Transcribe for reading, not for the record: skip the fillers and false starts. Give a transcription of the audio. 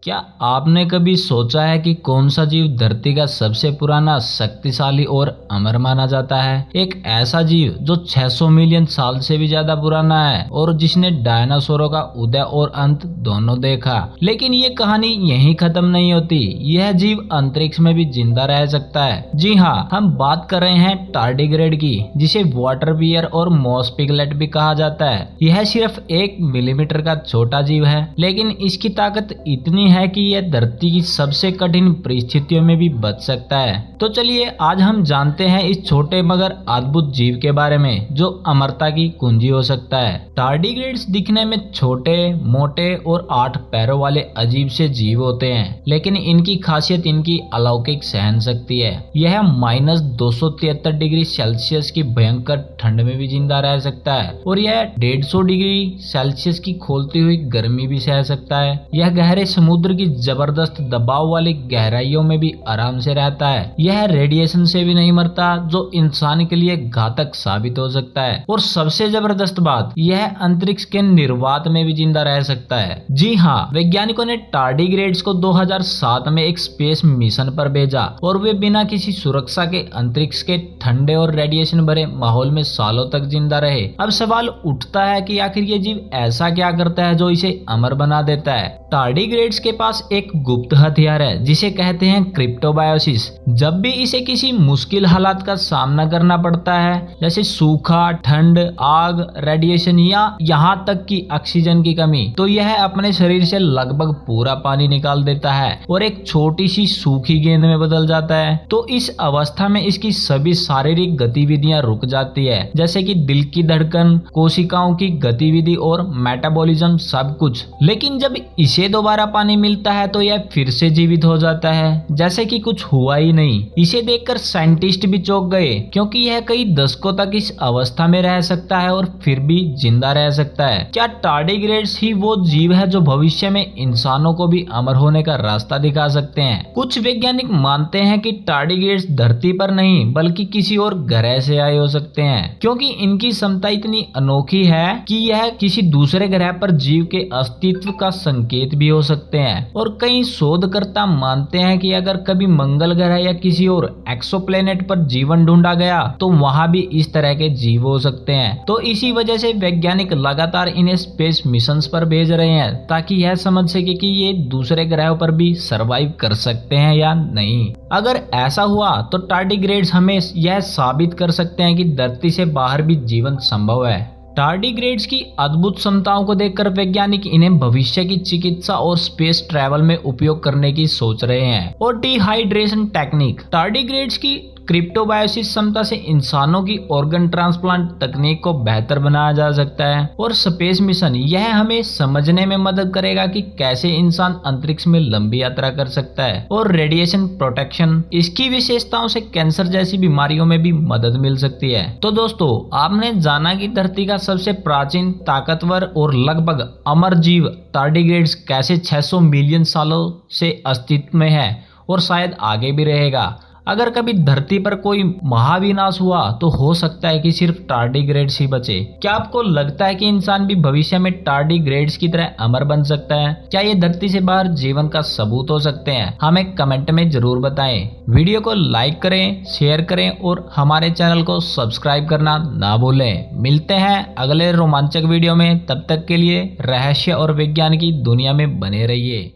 क्या आपने कभी सोचा है कि कौन सा जीव धरती का सबसे पुराना, शक्तिशाली और अमर माना जाता है? एक ऐसा जीव जो 600 मिलियन साल से भी ज्यादा पुराना है और जिसने डायनासोरों का उदय और अंत दोनों देखा। लेकिन ये कहानी यहीं खत्म नहीं होती। यह जीव अंतरिक्ष में भी जिंदा रह सकता है। जी हाँ, हम बात कर रहे हैं टार्डिग्रेड की, जिसे वाटर बियर और मॉस पिगलेट भी कहा जाता है। यह सिर्फ 1 मिलीमीटर का छोटा जीव है, लेकिन इसकी ताकत इतनी है कि यह धरती की सबसे कठिन परिस्थितियों में भी बच सकता है। तो चलिए आज हम जानते हैं इस छोटे मगर अद्भुत जीव के बारे में, जो अमरता की कुंजी हो सकता है। टार्डिग्रेड्स दिखने में छोटे, मोटे और 8 पैरों वाले अजीब से जीव होते हैं, लेकिन इनकी खासियत इनकी अलौकिक सहन शक्ति है। यह -273 डिग्री सेल्सियस की भयंकर ठंड में भी जिंदा रह सकता है और यह 150 डिग्री सेल्सियस की खोलती हुई गर्मी भी सह सकता है। यह गहरे समुद्र की जबरदस्त दबाव वाली गहराइयों में भी आराम से रहता है। यह रेडिएशन से भी नहीं मरता, जो इंसान के लिए घातक साबित हो सकता है। और सबसे जबरदस्त बात, यह अंतरिक्ष के निर्वात में भी जिंदा रह सकता है। जी हाँ, वैज्ञानिकों ने टार्डिग्रेड्स को 2007 में एक स्पेस मिशन पर भेजा और वे बिना किसी सुरक्षा के अंतरिक्ष के ठंडे और रेडिएशन भरे माहौल में सालों तक जिंदा रहे। अब सवाल उठता है कि आखिर ये जीव ऐसा क्या करता है जो इसे अमर बना देता है। टार्डिग्रेड्स के पास एक गुप्त हथियार है जिसे कहते हैं क्रिप्टोबायोसिस। जब भी इसे किसी मुश्किल हालात का सामना करना पड़ता है, जैसे सूखा, ठंड, आग, रेडिएशन या यहाँ तक कि ऑक्सीजन की कमी, तो यह अपने शरीर से लगभग पूरा पानी निकाल देता है और एक छोटी सी सूखी गेंद में बदल जाता है। तो इस अवस्था में इसकी सभी शारीरिक गतिविधियां रुक जाती है, जैसे कि दिल की धड़कन, कोशिकाओं की गतिविधि और मेटाबॉलिज्म, सब कुछ। लेकिन जब इसे दोबारा पानी मिलता है तो यह फिर से जीवित हो जाता है, जैसे कि कुछ हुआ ही नहीं। इसे देखकर साइंटिस्ट भी चौंक गए, क्योंकि यह कई दशकों तक इस अवस्था में रह सकता है और फिर भी जिंदा रह सकता है। क्या टार्डिग्रेड्स ही वो जीव है जो भविष्य में इंसानों को भी अमर होने का रास्ता दिखा सकते हैं? कुछ वैज्ञानिक मानते हैं कि टार्डिग्रेड्स धरती पर नहीं बल्कि किसी और ग्रह से आए हो सकते हैं, क्योंकि इनकी क्षमता इतनी अनोखी है कि यह किसी दूसरे ग्रह पर जीव के अस्तित्व का संकेत भी हो सकते हैं। और कई शोधकर्ता मानते हैं कि अगर कभी मंगल ग्रह या किसी और एक्सोप्लैनेट पर जीवन ढूंढा गया तो वहां भी इस तरह के जीव हो सकते हैं। तो इसी वजह से वैज्ञानिक लगातार इन्हें स्पेस मिशंस पर भेज रहे हैं, ताकि यह समझ सके कि ये दूसरे ग्रहों पर भी सरवाइव कर सकते हैं या नहीं। अगर ऐसा हुआ तो टार्डिग्रेड्स हमें यह साबित कर सकते हैं कि धरती से बाहर भी जीवन संभव है। टार्डिग्रेड्स की अद्भुत क्षमताओं को देखकर वैज्ञानिक इन्हें भविष्य की चिकित्सा और स्पेस ट्रैवल में उपयोग करने की सोच रहे हैं। और डिहाइड्रेशन टेक्निक, टार्डिग्रेड्स की क्रिप्टोबायोसिस क्षमता से इंसानों की ऑर्गन ट्रांसप्लांट तकनीक को बेहतर बनाया जा सकता है। और स्पेस मिशन, यह हमें समझने में मदद करेगा कि कैसे इंसान अंतरिक्ष में लंबी यात्रा कर सकता है। और रेडिएशन प्रोटेक्शन, इसकी विशेषताओं से कैंसर जैसी बीमारियों में भी मदद मिल सकती है। तो दोस्तों, आपने जाना कि धरती का सबसे प्राचीन, ताकतवर और लगभग अमर जीव टार्डिग्रेड्स कैसे 600 मिलियन सालों से अस्तित्व में है और शायद आगे भी रहेगा। अगर कभी धरती पर कोई महाविनाश हुआ तो हो सकता है कि सिर्फ टार्डिग्रेड्स ही बचे। क्या आपको लगता है कि इंसान भी भविष्य में टार्डिग्रेड्स की तरह अमर बन सकता है? क्या ये धरती से बाहर जीवन का सबूत हो सकते हैं? हमें कमेंट में जरूर बताएं। वीडियो को लाइक करें, शेयर करें और हमारे चैनल को सब्सक्राइब करना ना भूलें। मिलते हैं अगले रोमांचक वीडियो में, तब तक के लिए रहस्य और विज्ञान की दुनिया में बने रहिए।